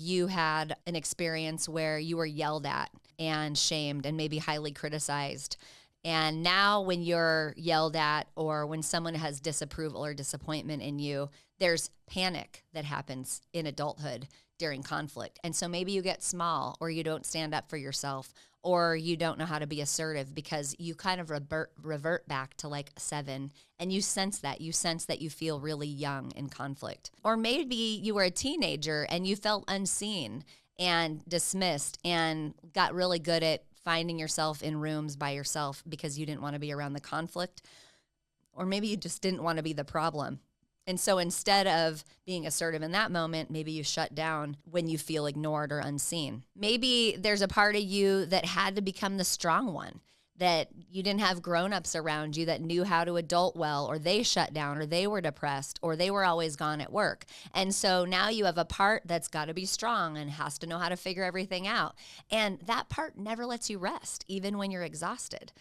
you had an experience where you were yelled at and shamed and maybe highly criticized. And now when you're yelled at or when someone has disapproval or disappointment in you, there's panic that happens in adulthood during conflict. And so maybe you get small, or you don't stand up for yourself, or you don't know how to be assertive because you kind of revert back to like 7, and you sense that you feel really young in conflict. Or maybe you were a teenager and you felt unseen and dismissed and got really good at finding yourself in rooms by yourself because you didn't want to be around the conflict. Or maybe you just didn't want to be the problem. And so instead of being assertive in that moment, maybe you shut down when you feel ignored or unseen. Maybe there's a part of you that had to become the strong one, that you didn't have grown-ups around you that knew how to adult well, or they shut down, or they were depressed, or they were always gone at work. And so now you have a part that's got to be strong and has to know how to figure everything out. And that part never lets you rest, even when you're exhausted.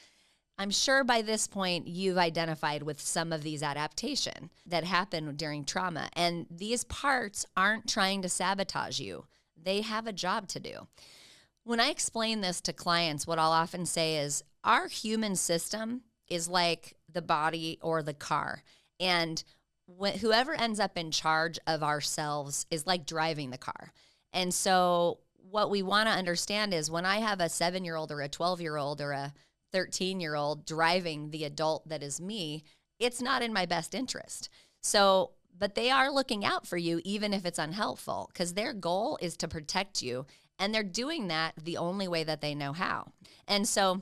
I'm sure by this point you've identified with some of these adaptations that happen during trauma. And these parts aren't trying to sabotage you. They have a job to do. When I explain this to clients, what I'll often say is our human system is like the body or the car. And whoever ends up in charge of ourselves is like driving the car. And so what we want to understand is when I have a 7-year-old or a 12-year-old or a 13-year-old driving the adult that is me, it's not in my best interest. So, but they are looking out for you even if it's unhelpful, because their goal is to protect you, and they're doing that the only way that they know how. And so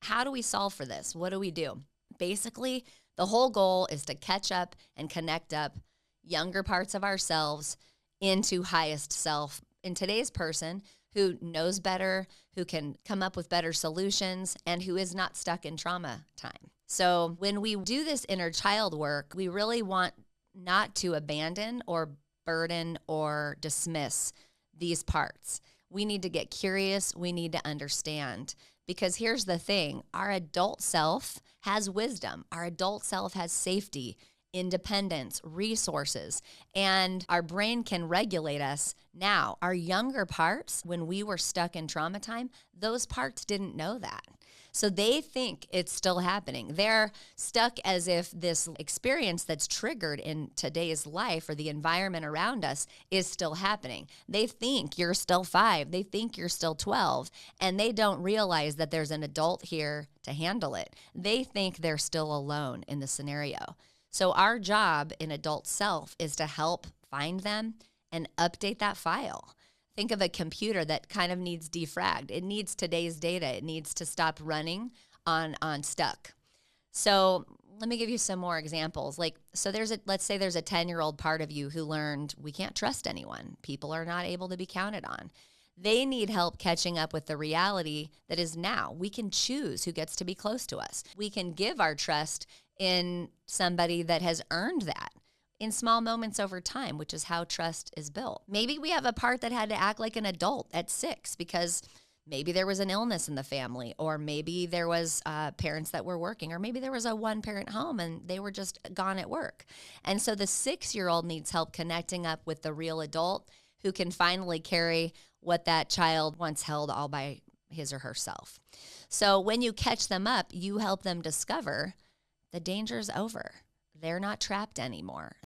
how do we solve for this? What do we do? Basically, the whole goal is to catch up and connect up younger parts of ourselves into highest self in today's person who knows better, who can come up with better solutions, and who is not stuck in trauma time. So when we do this inner child work, we really want not to abandon or burden or dismiss these parts. We need to get curious. We need to understand. Because here's the thing, our adult self has wisdom. Our adult self has safety, independence, resources, and our brain can regulate us now. Our younger parts, when we were stuck in trauma time, those parts didn't know that. So they think it's still happening. They're stuck as if this experience that's triggered in today's life or the environment around us is still happening. They think you're still 5. They think you're still 12. And they don't realize that there's an adult here to handle it. They think they're still alone in the scenario. So our job in adult self is to help find them and update that file. Think of a computer that kind of needs defragged. It needs today's data. It needs to stop running on stuck. So let me give you some more examples. Let's say there's a 10-year-old part of you who learned we can't trust anyone. People are not able to be counted on. They need help catching up with the reality that is now. We can choose who gets to be close to us. We can give our trust in somebody that has earned that in small moments over time, which is how trust is built. Maybe we have a part that had to act like an adult at 6 because maybe there was an illness in the family, or maybe there was parents that were working, or maybe there was a one-parent home and they were just gone at work. And so the 6-year-old needs help connecting up with the real adult who can finally carry what that child once held all by his or herself. So when you catch them up, you help them discover the danger's over. They're not trapped anymore.